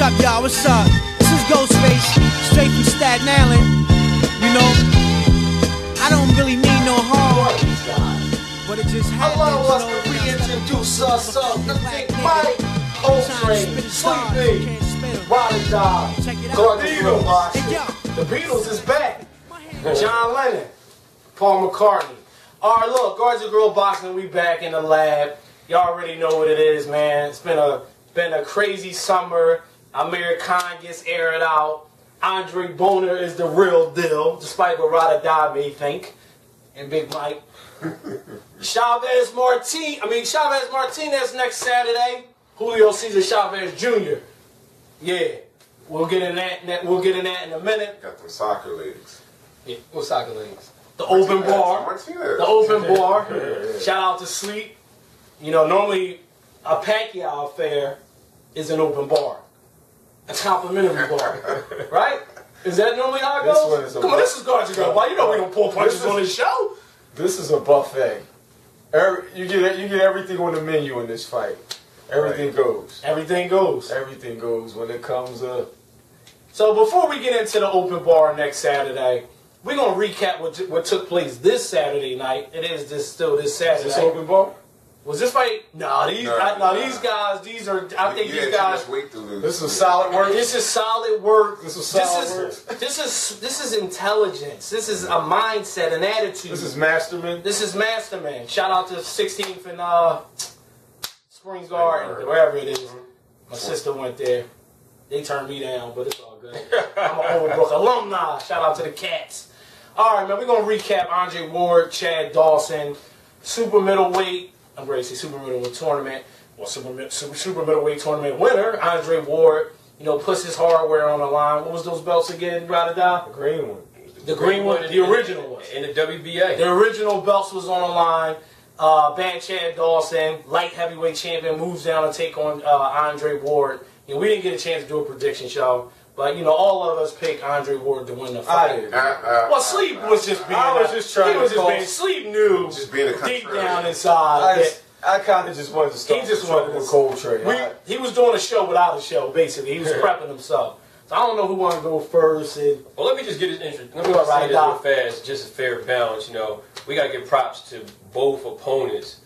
up, y'all? What's up? This is Ghostface, straight from Staten Island. You know, I don't really mean no harm, but it just happens. Allow us to reintroduce ourselves. The big Mike, Coltrane, Sleepy, Ride or Die, Guardyourgrillboxing. The Beatles is back. John Lennon, Paul McCartney. All right, look, Guardyourgrillboxing, we back in the lab. Y'all already know what it is, man. It's been a crazy summer. Amir Khan gets aired out. Andre Boner is the real deal, despite what Ride or Die may think. And Big Mike. Chavez Martinez next Saturday. Julio Cesar Chavez Jr. Yeah, we'll get in that. We'll get in that in a minute. Got them soccer legs. Yeah, what soccer legs? The open bar. The open bar. Shout out to Sleep. You know, normally a Pacquiao affair is an open bar. A complimentary bar. Right? Is that normally how it goes? Come on, this is Guardyourgrillboxing. You know we don't pull punches on this show. This is a buffet. You get everything on the menu in this fight. Everything goes. Everything goes. Everything goes when it comes up. So before we get into the open bar next Saturday, we're going to recap what took place this Saturday night. It is still this Saturday. Is this open bar? Was this fight? No, these guys, these are, I think these guys. This is solid work. This is solid work. This is solid work. This is intelligence. This is a mindset, an attitude. This is Masterman. This is Masterman. Shout out to 16th and Springs Garden, wherever it is. My sister went there. They turned me down, but it's all good. I'm an Overbrook alumni. Shout out to the Cats. All right, man, we're going to recap Andre Ward, Chad Dawson, super middleweight. I'm ready to say super middleweight tournament. Well, super middleweight tournament winner, Andre Ward, you know, puts his hardware on the line. What was those belts again, Ride or Die? The green one. The green one, the original one. In the WBA. The original belts was on the line. Bad Chad Dawson, light heavyweight champion, moves down to take on Andre Ward. You know, we didn't get a chance to do a prediction show, but you know, all of us picked Andre Ward to win the fight. Well, Sleep was just being. I was just trying to. Sleep knew just being a deep down inside. I kind of just wanted to start. He just wanted with Coltrane. He was doing a show without a show, basically. He was prepping himself. So I don't know who wanted to go first. Well, let me just get his interest. Let me just say this real fast, just a fair balance. You know, we got to give props to both opponents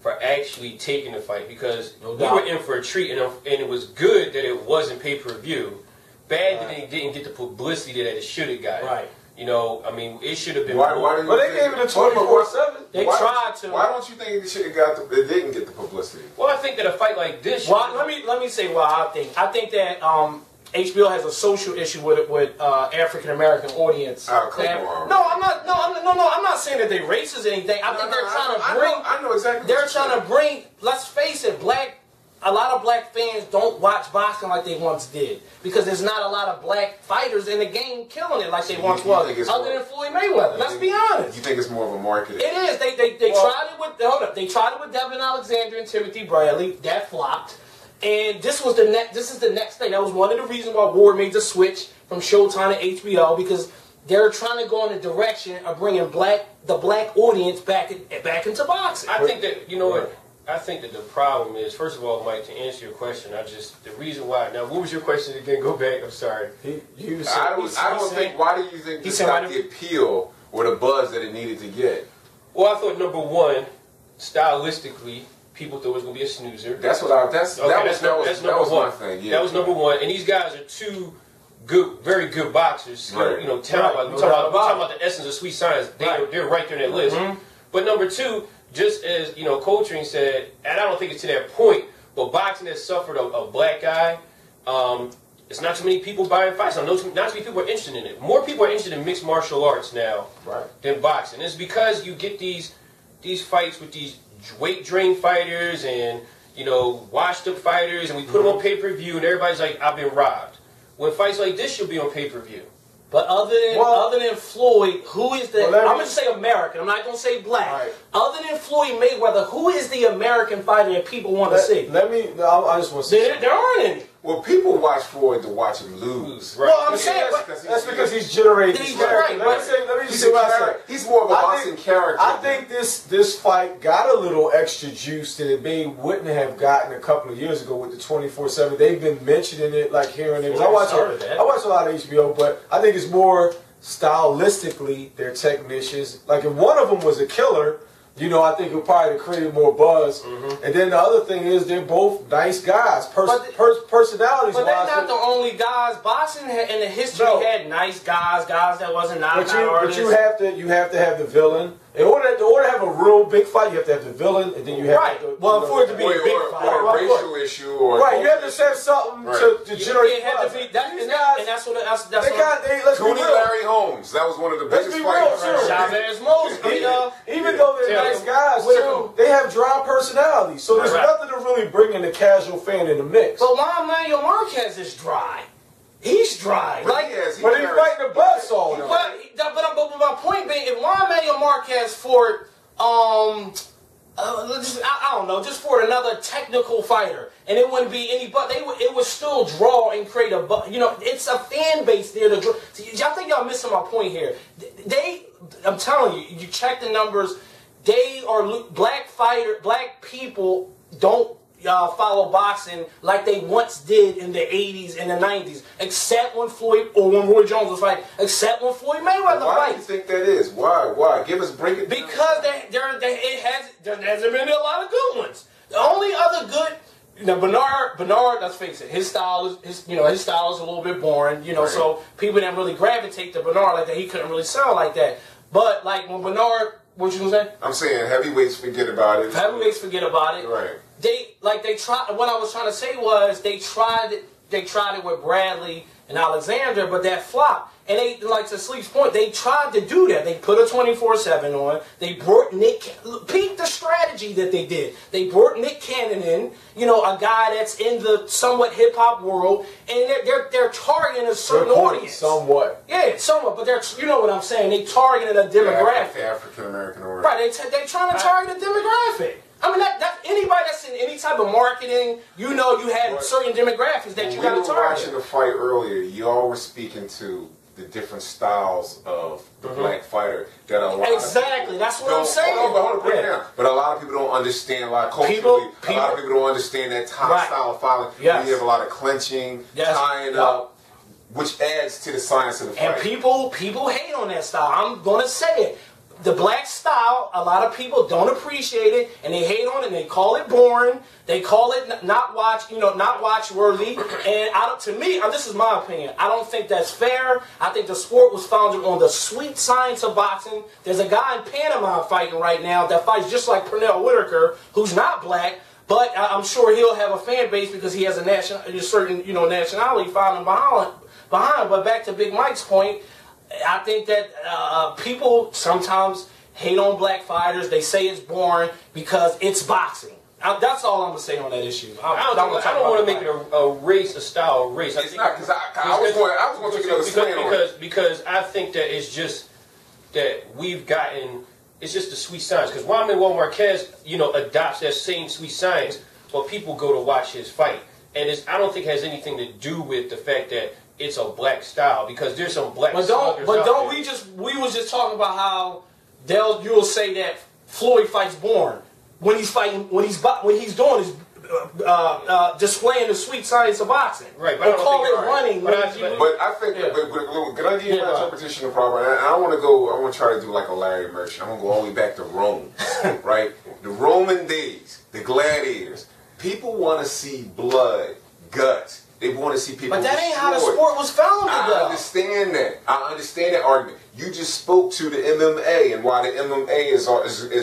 for actually taking the fight, because we were in for a treat, and it was good that it wasn't pay-per-view. Bad that they didn't get the publicity that it should have got. Right. You know, I mean, it should have been. But they gave it a 24/7. They tried to. Why don't you think it didn't get the publicity? Well, I think that a fight like this. Well, let me say what I think. I think that HBO has a social issue with African American audience. Oh, come on. No, I'm not saying that they racist or anything. I think they're trying to bring. I know exactly. They're trying to bring. Let's face it, a lot of black fans don't watch boxing like they once did, because there's not a lot of black fighters in the game killing it like they once was, other than Floyd Mayweather. Let's be honest. You think it's more of a marketing? It is. They tried it with They tried it with Devin Alexander and Timothy Bradley. That flopped. And this is the next thing. That was one of the reasons why Ward made the switch from Showtime to HBO, because they're trying to go in the direction of bringing the black audience back into boxing. I think that, you know what, I think that the problem is, first of all, Mike, to answer your question, the reason why. Now, what was your question again? Go back. I'm sorry. Why do you think this got the appeal or the buzz that it needed to get? Well, I thought number one, stylistically, people thought it was going to be a snoozer. That's what that was one thing. Yeah, that was number one. And these guys are two very good boxers. Right. You know, talent. We're talking about the essence of Sweet Science. They're right there in that list. Mm-hmm. But number two, just as you know, Coltrane said, and I don't think it's to that point, but boxing has suffered a black eye. It's not too many people buying fights. Not too many people are interested in it. More people are interested in mixed martial arts now than boxing. It's because you get these fights with these weight drain fighters and, you know, washed up fighters, and we put them on pay-per-view, and everybody's like, I've been robbed. When fights like this should be on pay-per-view. But other than Floyd, who is the... I'm going to say American. I'm not going to say black. Right. Other than Floyd Mayweather, who is the American fighter that people want to see? I just want to say there aren't any. Well, people watch Floyd to watch him lose. Right. Well, I'm saying that's because he's generating these characters. Let me just say what I said. He's more of a boxing character. I think this fight got a little extra juice that it wouldn't have gotten a couple of years ago with the 24/7. They've been mentioning it, like hearing it. I watch a lot of HBO, but I think it's more stylistically their technicians. Like if one of them was a killer, you know, I think it would probably have created more buzz. And then the other thing is they're both nice guys, personalities. But they're not the only guys. Boxing in the history had nice guys that wasn't but you have to have the villain. In order to have a real big fight, you have to have the villain, and then you have to, for it to be a big fight, or a racial issue, or you have to have something to generate. It had to be and that's what let's be real. Larry Holmes, that was one of the biggest fights. Chavez Jr. Even though they're nice guys too, they have dry personalities. So there's nothing to really bring in the casual fan in the mix. But Juan Manuel Marquez is dry. He's dry. But he's fighting the buzzsaw. But my point being, if Juan Manuel Marquez fought, I don't know, just for another technical fighter, and it wouldn't be any, but it would still draw and create a, you know, it's a fan base there to draw. Y'all think y'all missing my point here? I'm telling you, you check the numbers. They are black people don't follow boxing like they once did in the 80s and the 90s, except when Floyd or when Roy Jones was fighting, except when Floyd Mayweather fights. Why do you think that is? Why? Break it down. Because there hasn't been a lot of good ones. The only other good, you know, Bernard, let's face it, his style is a little bit boring, you know, so people didn't really gravitate to Bernard like that. He couldn't really sound like that. But like when Bernard, what you gonna say? I'm saying heavyweights forget about it. Heavyweights forget about it. Right. They tried. What I was trying to say was they tried it with Bradley and Alexander, but that flopped. And they, like to Sleep's point, they tried to do that. They put a 24/7 on. They brought peep the strategy that they did. They brought Nick Cannon in, you know, a guy that's in the somewhat hip hop world, and they're targeting a certain audience. Somewhat. Yeah, somewhat, but you know what I'm saying. They targeted a demographic. African American origin. Right. They trying to target a demographic. I mean, that anybody that's in any type of marketing, you know, you had certain demographics that you got to target. We were watching the fight earlier. Y'all were speaking to the different styles of the black fighter that a lot exactly. That's what I'm saying. Hold on, break it down. But a lot of people don't understand, like culturally, a lot of people don't understand that top style of fighting. Yes. You have a lot of clenching, tying up, which adds to the science of the fight. And people hate on that style. I'm gonna say it. The black style, a lot of people don't appreciate it, and they hate on it, and they call it boring. They call it not watch worthy. And to me, this is my opinion. I don't think that's fair. I think the sport was founded on the sweet science of boxing. There's a guy in Panama fighting right now that fights just like Pernell Whitaker, who's not black, but I'm sure he'll have a fan base because he has a certain nationality following behind. But back to Big Mike's point. I think that people sometimes hate on black fighters. They say it's boring because it's boxing. That's all I'm going to say on that issue. I don't want to make it a race, a style race. It's not, because I was going to take another swing on it. Because I think that it's just that we've gotten, it's just the sweet science. Because Juan Manuel Marquez, you know, adopts that same sweet science, but people go to watch his fight. And I don't think it has anything to do with the fact that it's a black style, because there's some black sluggers out there. We was just talking about how you'll say that Floyd fights boring when he's fighting, when he's doing his displaying the sweet science of boxing. Right, but call it running. But I think, can I give you my interpretation of the problem? And I want to try to do like a Larry Merchant. I'm going to go all the way back to Rome, right? The Roman days, the gladiators. People want to see blood, guts. They want to see people. But that ain't how the sport was founded, though. I understand that. I understand that argument. You just spoke to the MMA and why the MMA is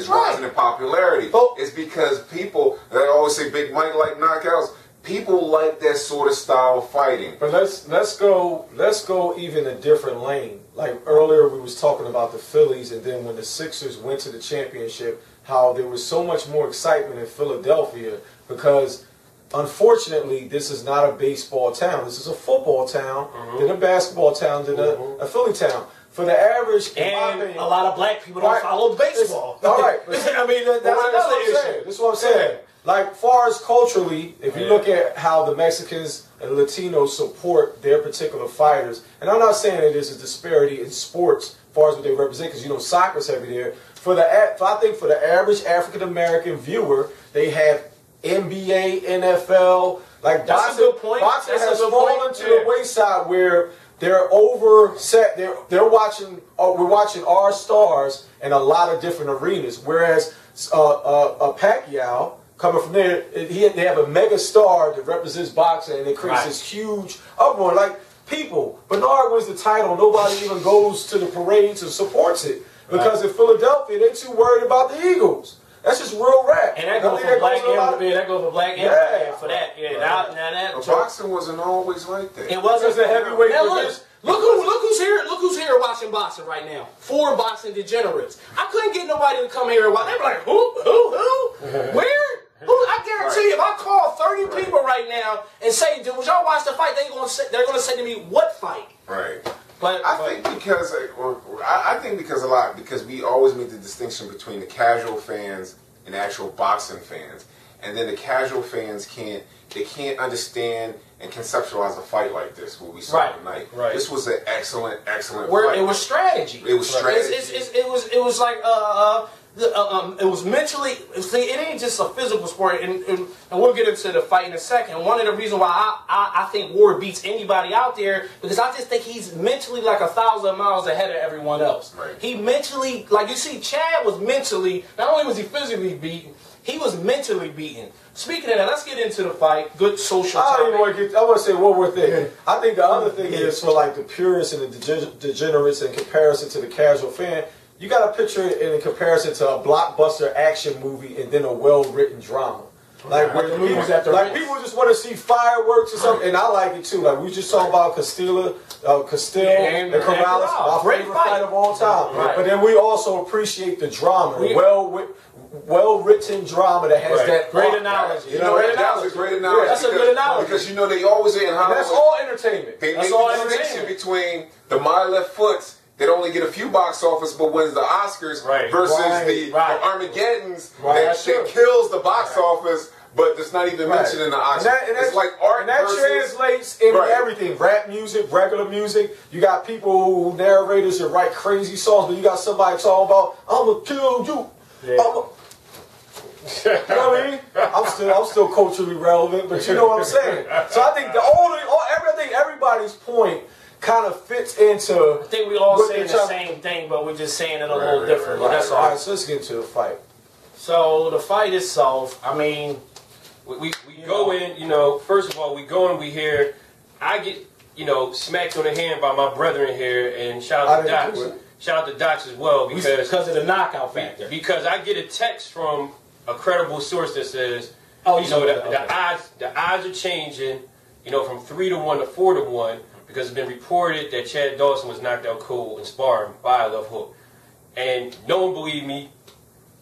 rising in popularity. It's because people, they always say Big Mike like knockouts. People like that sort of style of fighting. But let's go even a different lane. Like earlier we was talking about the Phillies, and then when the Sixers went to the championship, how there was so much more excitement in Philadelphia because unfortunately, this is not a baseball town. This is a football town, then a basketball town, then a Philly town. For the average, and a lot of black people don't follow baseball. All right, but, I mean that's another issue. That's what I'm saying. like far as culturally, if you look at how the Mexicans and Latinos support their particular fighters, and I'm not saying that there's a disparity in sports as far as what they represent, because you know soccer's heavy there. I think for the average African American viewer, they have NBA, NFL, like that's a good point. Boxing has fallen to the wayside where they're overset. They're watching. We're watching our stars in a lot of different arenas, whereas a Pacquiao. Coming from there, they have a mega star that represents boxing, and it creates this huge uproar. Like, people, Bernard wins the title, nobody even goes to the parades and supports it. Because in Philadelphia, they're too worried about the Eagles. That's just real rap. And that goes for black and for that. Yeah, boxing wasn't always like that. It wasn't a heavyweight division. Look who's here watching boxing right now. 4 boxing degenerates. I couldn't get nobody to come here and watch. They were like, who? Where? I guarantee you, if I call 30 people right now and say, "Did y'all watch the fight?" They're gonna say to me, "What fight?" Right. But I think because we always make the distinction between the casual fans and actual boxing fans, and then the casual fans can't understand and conceptualize a fight like this. What we saw tonight. Right. This was an excellent fight. It was strategy. It was strategy. It was like it was mentally. See, it ain't just a physical sport, and we'll get into the fight in a second. One of the reasons why I think Ward beats anybody out there, because I just think he's mentally like 1,000 miles ahead of everyone else. Right. He mentally, like you see, Chad was mentally. Not only was he physically beaten, he was mentally beaten. Speaking of that, let's get into the fight. Good social topic. I want to say one more thing. I think the other thing is for like the purists and the degenerates in comparison to the casual fan. You got to picture it in comparison to a blockbuster action movie and then a well-written drama. Like where the movies like people just want to see fireworks or something, and I like it too. Like we just talked about Castile and Corrales, my favorite fight of all time. Right. But then we also appreciate the drama, well-written drama that has that great analogy. You know, that was a great analogy. That's a good analogy because you know they always in Hollywood. That's all entertainment. They make the distinction between the My Left Foots that only get a few box office but wins the Oscars versus the Armageddons that kills the box office but it's not even mentioned in the Oscars. It's like art and that translates into everything. Rap music, regular music. You got people, narrators that write crazy songs, but you got somebody talking about, I'm going to kill you. Yeah. You know what I mean? I'm still culturally relevant, but you know what I'm saying. So I think everybody's point kind of fits into. I think we all saying the same thing, but we're just saying it a little differently. That's all. All right, so let's get into the fight. So the fight itself, I mean, we go in. You know, first of all, we go in. We hear. I get smacked on the hand by my brethren here, and shout out to Doc. Shout out to Doc as well because of the knockout factor. Because I get a text from a credible source that says, the odds are changing. From 3-1 to 4-1. Because it's been reported that Chad Dawson was knocked out cold in sparring by a left hook. And no one believed me.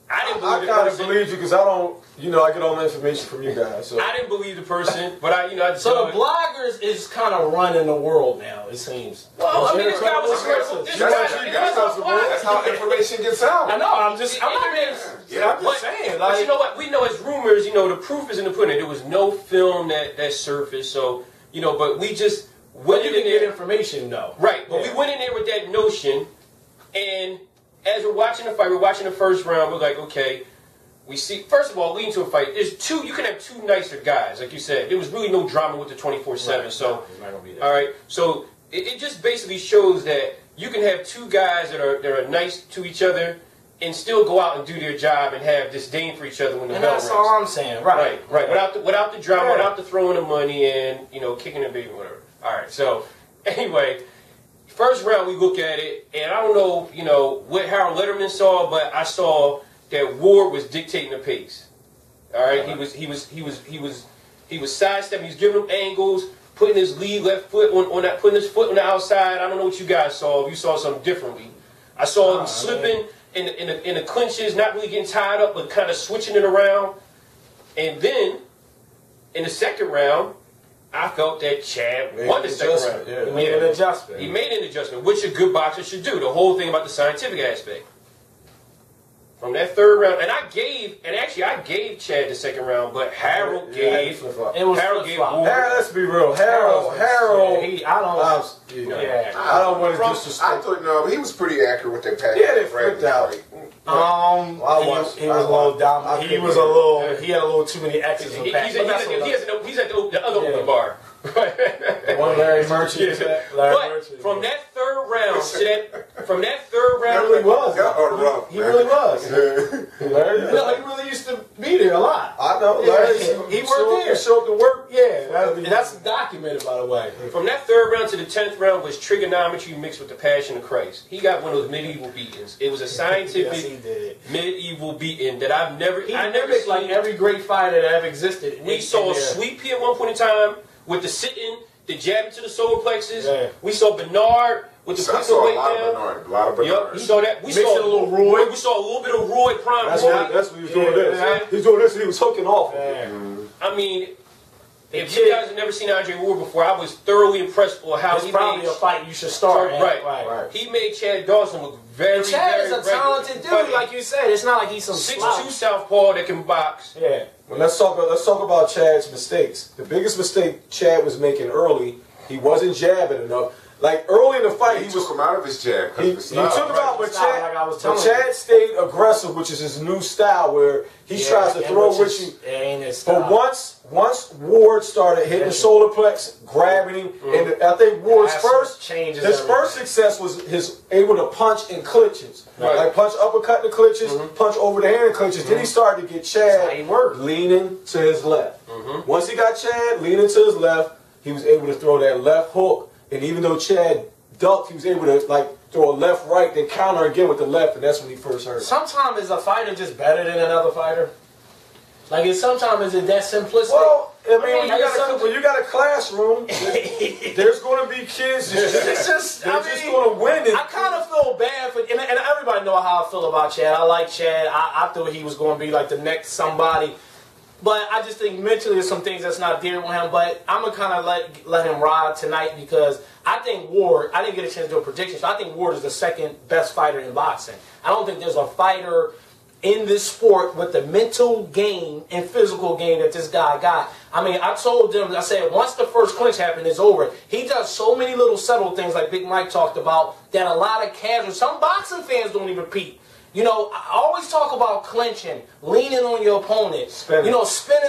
I didn't believe the person. I kind of believe you because I don't, I get all my information from you guys. So. I didn't believe the person, but So the bloggers is kind of running the world now, it seems. Well, I mean, this guy was aggressive. That's how information gets out. I know, I'm just saying. But you know what? We know as rumors, the proof is in the pudding. There was no film that surfaced, so, but we just... Well, you can get information, though. Right, but we went in there with that notion, and as we're watching the fight, we're watching the first round, we're like, okay, we see, first of all, leading to a fight, you can have 2 nicer guys, like you said. There was really no drama with the 24/7, so, all right, so it just basically shows that you can have 2 guys that are nice to each other and still go out and do their job and have disdain for each other when the bell rings. And that's all I'm saying, right. Without the drama, without the throwing the money in, kicking the baby, whatever. All right, so anyway, first round we look at it, and I don't know, what Harold Letterman saw, but I saw that Ward was dictating the pace. All right, he was sidestepping, he was giving him angles, putting his lead left foot putting his foot on the outside. I don't know what you guys saw. If you saw something differently, I saw him slipping in the clinches, not really getting tied up, but kind of switching it around, and then in the second round. I felt that Chad won the second round. Yeah. He made an adjustment. He made an adjustment, which a good boxer should do. The whole thing about the scientific aspect. From that third round, and actually I gave Chad the second round, but Harold gave. Harold gave. Let's be real. Harold. I don't want to disrespect. I thought no, he was pretty accurate with that pass. Yeah, they flipped out. He was a little dominant. He had a little too many X's and P's. He's at the other open bar. One Larry Merchant. But from that third round he really was. Larry, he really used to be there a lot. I know. Larry, he worked there. Showed the work. Yeah, that's documented, by the way. From that third round to the 10th round was trigonometry mixed with the Passion of Christ. He got one of those medieval beatings. It was a scientific medieval beating that I've never. I never seen. Like every great fighter that ever existed. We saw Sweet Pea at one point in time with the sitting, the jabbing to the solar plexus. Yeah. We saw Bernard with the pistol weight down. A lot of Bernard. Yep, we saw that. We saw a little Roy. We saw a little bit of Roy Prime. That's what he was doing. He's doing this and he was hooking off. I mean, if you guys have never seen Andre Ward before, I was thoroughly impressed with how he probably a fight you should start. Right. He made Chad Dawson look very, Chad is a talented dude, like you said. It's not like he's some 6'2" southpaw that can box. Yeah. Well, let's talk about Chad's mistakes. The biggest mistake Chad was making early, he wasn't jabbing enough. Like early in the fight, he took him out of his jab. He took him out, but Chad stayed aggressive, which is his new style, where he tries to throw with you. But once Ward started hitting the solar plex, grabbing him, and I think Ward's first success was his able to punch in clinches. Like punch uppercut in the clinches, punch over the hand in clinches. Then he started to get Chad leaning to his left. Once he got Chad leaning to his left, he was able to throw that left hook. And even though Chad ducked, he was able to throw a left, right, then counter again with the left, and that's when he first hurt. Sometimes is a fighter just better than another fighter? Like, sometimes is it that simplistic? Well, I mean, when you got a classroom, there's going to be kids. They're just going to win it. I kind of feel bad for, and everybody know how I feel about Chad. I like Chad. I thought he was going to be like the next somebody. But I just think mentally there's some things that's not there with him. But I'm going to kind of let him ride tonight because I think Ward, I didn't get a chance to do a prediction, so I think Ward is the second best fighter in boxing. I don't think there's a fighter in this sport with the mental game and physical game that this guy got. I mean, I told them, I said, once the first clinch happened, it's over. He does so many little subtle things like Big Mike talked about that a lot of casual, some boxing fans don't even repeat. You know, I always talk about clinching, leaning on your opponent, spinning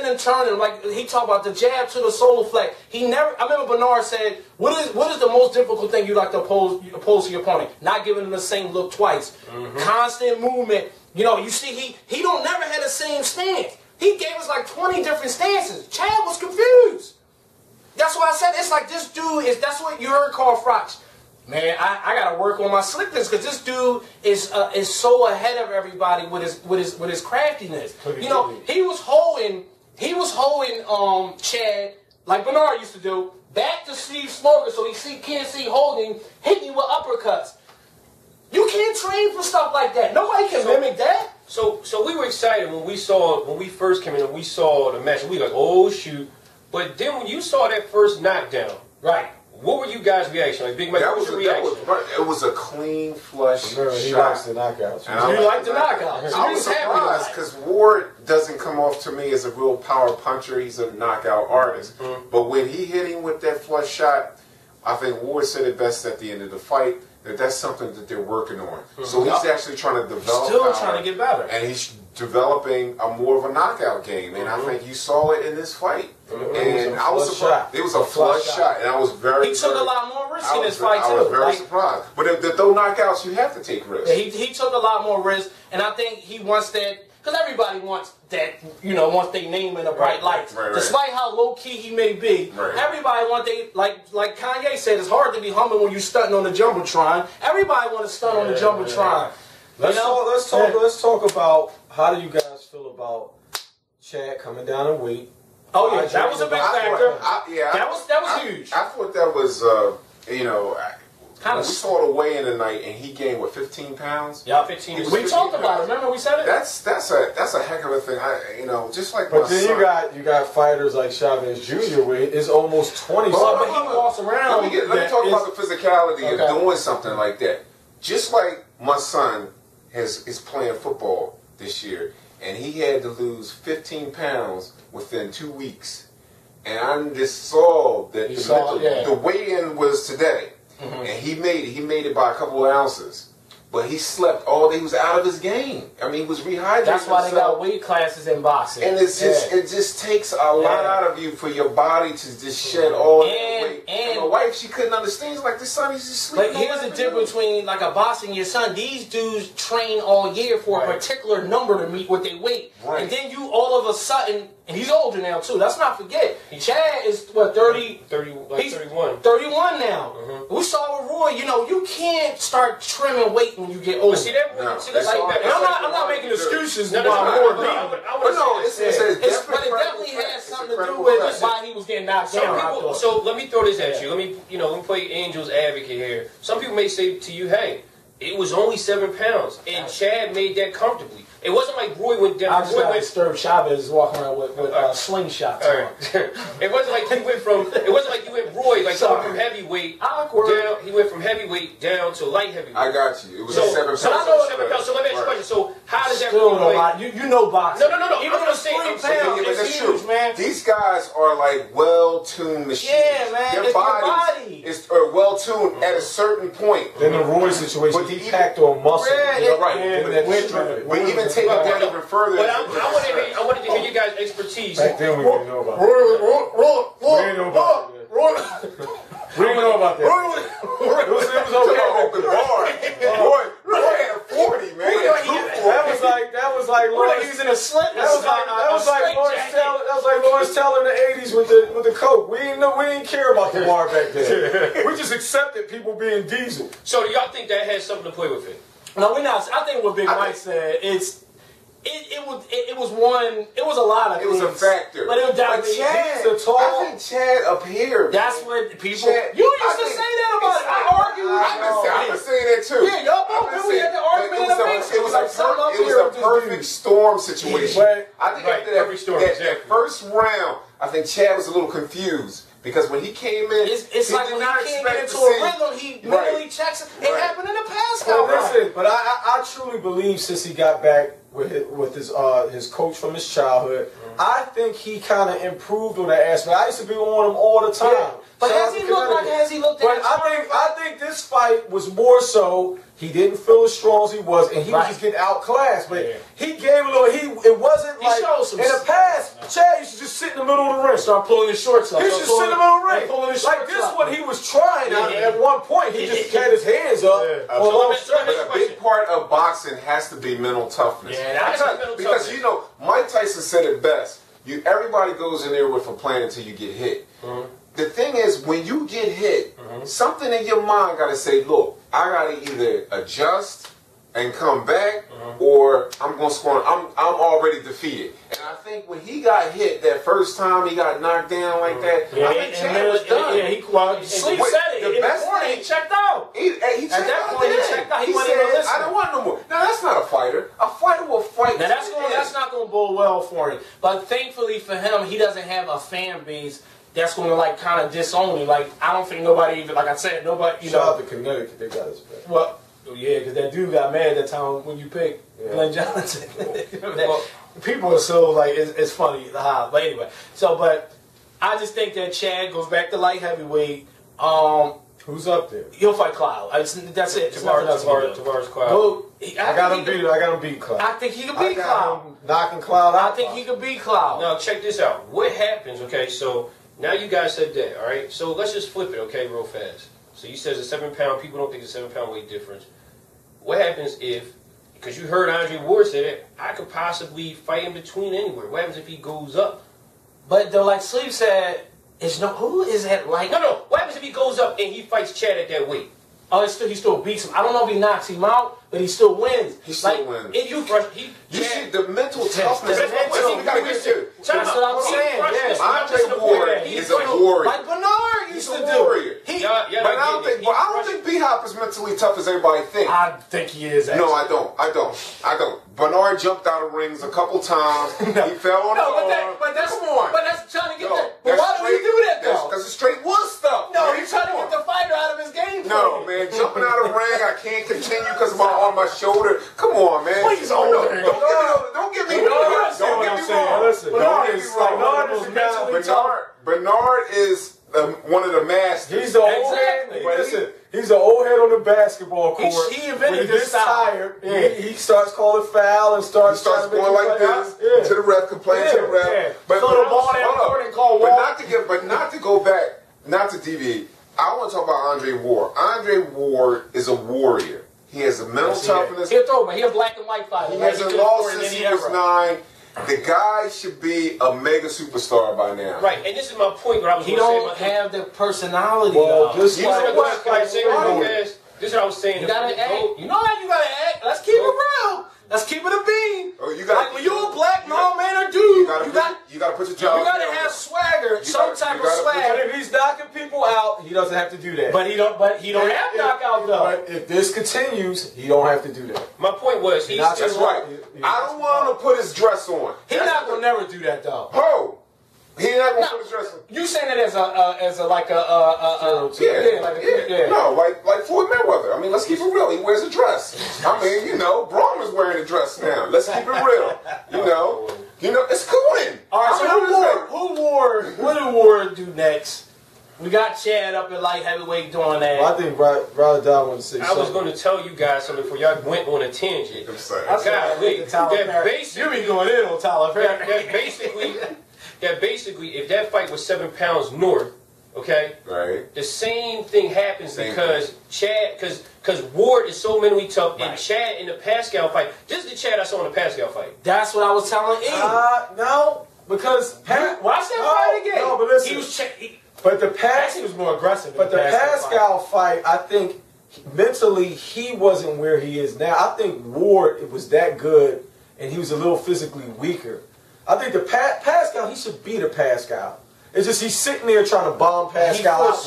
and turning. Like he talked about the jab to the solar flex. I remember Bernard said, what is the most difficult thing you like to oppose to your opponent? Not giving them the same look twice. Constant movement. You know, you see he don't never had the same stance. He gave us like 20 different stances. Chad was confused. That's why I said it's like this dude that's what you heard Carl Froch. Man, I gotta work on my slickness because this dude is so ahead of everybody with his craftiness. You know, he was holding Chad like Bernard used to do back to Steve Smoker so he can't see holding, hitting you with uppercuts. You can't train for stuff like that. Nobody can mimic that. So we were excited when we first came in and we saw the match. We were like, oh shoot! But then when you saw that first knockdown, right? What were you guys' reaction? Like Big Mike, what was your reaction? It was a clean flush shot. He likes the knockouts. You like the knockouts. I was surprised because Ward doesn't come off to me as a real power puncher. He's a knockout artist. But when he hit him with that flush shot, I think Ward said it best at the end of the fight. That's something that they're working on. So he's actually trying to develop. Still trying to get better. And he's developing more of a knockout game. And I think you saw it in this fight. And I was surprised. It was a flush shot. And I was He took a lot more risk in this fight, too. I was very surprised. But if they're knockouts, you have to take risks. Yeah, he took a lot more risk. And I think he wants that. Because everybody wants that, wants their name in the bright lights. Despite how low-key he may be, everybody wants like Kanye said, it's hard to be humble when you're stunting on the Jumbotron. Everybody wants to stunt on the Jumbotron. Let's talk about how do you guys feel about Chad coming down in weight? Oh, yeah, that was a big factor. That was huge. I thought that was, we saw the weigh-in tonight, and he gained 15 pounds. Yeah, 15. We talked about it. Remember we said it. That's a heck of a thing. Just like. But then you got fighters like Chavez Jr. where it's almost 20. But he walks around. Let me talk about the physicality of doing something like that. Just like my son is playing football, this year, and he had to lose 15 pounds within 2 weeks. And I just saw that the weigh-in was today, and he made it by a couple of ounces. But he slept all day. He was out of his game. I mean, he was rehydrating. That's why they got weight classes in boxing. And it's just, it just takes a lot out of you for your body to just shed all that weight. And my wife, she couldn't understand. She's like, this son, he's just sleeping. But here's the difference between like a boxing and your son. These dudes train all year for a particular number to meet what they weight. Right. And then you all of a sudden, and he's older now too. Let's not forget. Chad is what, 31. 31 now. We saw with Roy, you know, you can't start trimming weight when you get older. See that? I'm not making excuses. But it definitely has something to do with why he was getting knocked down. So let me throw this at you. Let me play Angel's advocate here. Some people may say to you, hey, it was only 7 pounds, and Chad made that comfortably. It wasn't like Roy went down. I just got disturbed. Chavez walking around with slingshots. It wasn't like he went from. It wasn't like you went Roy like he went from heavyweight down. He went from heavyweight down to light heavyweight. I got you. It was 7 pounds. So 7 pounds. So let me ask you a question. So how does that relate? You know boxing. No. Even though 3 pounds is huge, man. These guys are like well-tuned machines. Yeah, man. Their body is well-tuned at a certain point. Then the Roy situation, he packed on muscle. But even take it down even further. But I wanted to hear you guys' expertise. Back then we didn't know about that. We didn't know about that. We didn't know about that. It was okay. Open bar. Roy had a 40, man. That was like Lawrence. He was in a slip. That was like Lawrence Taylor in the '80s with the coke. We didn't care about the bar back then. We just accepted people being diesel. So do y'all think that has something to play with it? No, we're not. I think what Big Mike said, it was a lot of things. It was a factor. But it was definitely Chad, I think Chad up here. That's what people. You used to say that about it. I argue. I've been saying that too. Yeah, y'all both knew we had the argument in the basement. It was a perfect storm situation. I think after that first round, I think Chad was a little confused. Because when he came in, it's like when he can't get into a rhythm, he mentally checks it. It happened in the past. Listen, but I truly believe since he got back with his coach from his childhood, I think he kind of improved on that aspect. I used to be on him all the time. Yeah. But has he looked But I think this fight was more so he didn't feel as strong as he was, and he was just getting outclassed. But he gave a little. It wasn't like in the past. Chad used to just sit in the middle of the ring, start pulling his shorts up. He used to sit in the middle of the ring, like this. What he was trying at one point, he just had his hands up. But a big part of boxing has to be mental toughness. Because you know, Mike Tyson said it best. Everybody goes in there with a plan until you get hit. The thing is, when you get hit, something in your mind got to say, look, I got to either adjust and come back, or I'm going to score. I'm already defeated. And I think when he got hit that first time, he got knocked down like that, I think Chad was done. Sleep said it. In the morning, he checked out. At that point, he checked out. He said, I don't want no more. Now, that's not a fighter. A fighter will fight. Now, that's not going to bode well for him. But thankfully for him, he doesn't have a fan base that's going to like kind of disown him. Like, I don't think nobody even, like I said, nobody, you know. Shout out to Connecticut, they got his back. Well, yeah, because that dude got mad that time when you picked Glenn Johnson. People are so like, it's funny. But anyway, but I just think that Chad goes back to light heavyweight. Who's up there? He'll fight Cloud. That's it. Tavares Cloud. I got him beat Cloud. I think he can beat Cloud. Knocking Cloud out. I think he can beat Cloud. Now check this out. What happens? Okay, so now you guys said that. All right. So let's just flip it. Okay, real fast. So you said it's a 7 pound. People don't think it's a 7 pound weight difference. What happens if? Because you heard Andre Ward say that I could possibly fight in between anywhere. What happens if he goes up? But though, like Sleeve said, who is that like? No. What happens if he goes up and he fights Chad at that weight? Oh, he still beats him. I don't know if he knocks him out, but he still wins. He still wins. You see the mental toughness. That's what got to get to. That's what I'm saying. Andre Ward is a warrior. Like Bernard used to do. But I don't think B-Hop is mentally tough as everybody thinks. I think he is. Actually. No, I don't. Bernard jumped out of rings a couple times. He fell on the floor. But that's trying to get that. But why do he do that though? Because it's straight wood stuff. No, he's trying to get the fighter out of his game. No, man, jumping out of the ring, I can't continue because of my shoulder. Come on, man. Please hold it. Don't Bernard is one of the masters. He's the old head. Listen, he's the old head on the basketball court. He invented when he this gets tired, he starts calling foul and starts going like this to the ref, complaining to the ref. Yeah. But Throw the ball down the court and call not to go back, not to deviate. I want to talk about Andre Ward. Andre Ward is a warrior. He has a mental toughness. He'll throw, but he's a black and white fighter. He hasn't lost since he was 9. The guy should be a mega superstar by now. Right, and this is my point. What I was He going to say. don't have the personality. Well, though. just You know like what? Can I say real fast? This is what I was saying. You gotta act. You know how you gotta act. Let's keep it real. Let's keep it a bean. Oh, you gotta, like when you're a black man or dude, you gotta put your job. You gotta have swagger, some type of But swagger. if he's knocking people out, he doesn't have to do that. But he don't have knockout though. But if this continues, he don't have to do that. My point was, he's That's just right. I don't want him to put his dress on. He's not gonna never do that though. Ho! He's not gonna put his dress on. You saying that as a No, like Floyd Mayweather. I mean, let's keep it real. He wears a dress. I mean, you know, Braun is wearing a dress now. Let's keep it real. You know, it's cooling. All right, so what did Ward do next? We got Chad up at light heavyweight doing that. Well, I think Ryder Dow wanted to say something. I was going to tell you guys something before y'all went on a tangent. I'm sorry. You be going in on Tyler Perry. That basically, if that fight was 7 pounds north, okay, right, the same thing happens because Chad, because Ward is so mentally tough, and Chad in the Pascal fight. This is the Chad I saw in the Pascal fight. That's what I was telling E. No, because watch that fight again. No, but listen. He was more aggressive. But the Pascal fight, I think mentally he wasn't where he is now. I think Ward was that good, and he was a little physically weaker. I think the Pascal, he should beat a Pascal. It's just he's sitting there trying to bomb Pascal out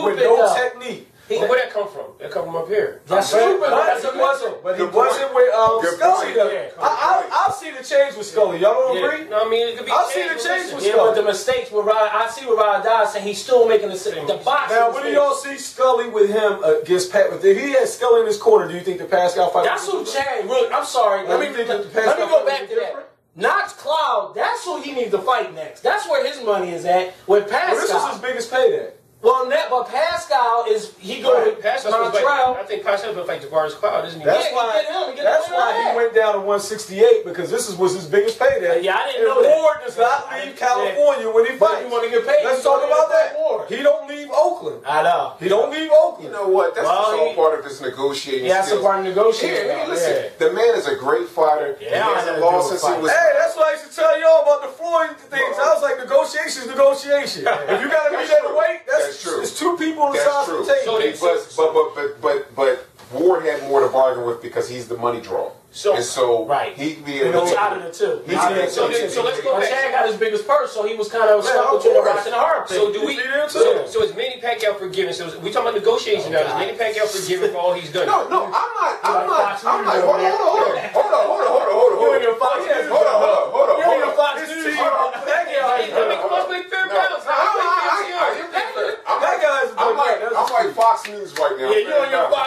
with no technique. But where'd that come from? That come from up here. That's stupid. But he wasn't with Scully. I'll see the change with Scully. Y'all don't agree? No, I mean, it could be I'll see the change with Scully. Yeah, but the mistakes with Ryder, I see with Ryder Dow saying he's still making the boxing. Now, when do y'all see Scully with him against Pat? If he had Scully in his corner, do you think the Pascal fight? That's who Chad. Really, I'm sorry. Let me go back to that. Knox Cloud, that's who he needs to fight next. That's where his money is at. With Pascal. Well, this is his biggest payday. Well, but Pascal he going with Montreal. I think Pascal's going to fight Tavares Cloud, isn't he? That's why he went down to 168 because this was his biggest payday. Yeah, I didn't know that. Ward does not leave California when he fights. You want to get paid? Let's talk about that. He don't leave Oakland. I know. He don't leave Oakland. You know what? That's all part of his negotiating skills. That's a part of negotiating. Hey, listen, the man is a great fighter. Yeah, he hasn't lost since he was. Hey, that's why I used to tell y'all about the Floyd things. I was like, negotiation. If you got to be that weight, that's true. It's two people on the side of the table. But Ward had more to bargain with because he's the money draw. So he could be able to out of the two. So let's go back. Chad got his biggest purse, so he was kind of stuck between the rock and the hard place. So do we? So is Manny Pacquiao forgiven? So we talking about negotiation now? Is Manny Pacquiao forgiven for all he's done? No, I'm not. Hold on. You and your Fox News. Hold on. You and your Fox News. I'm like Fox News right now. Yeah, you and your Fox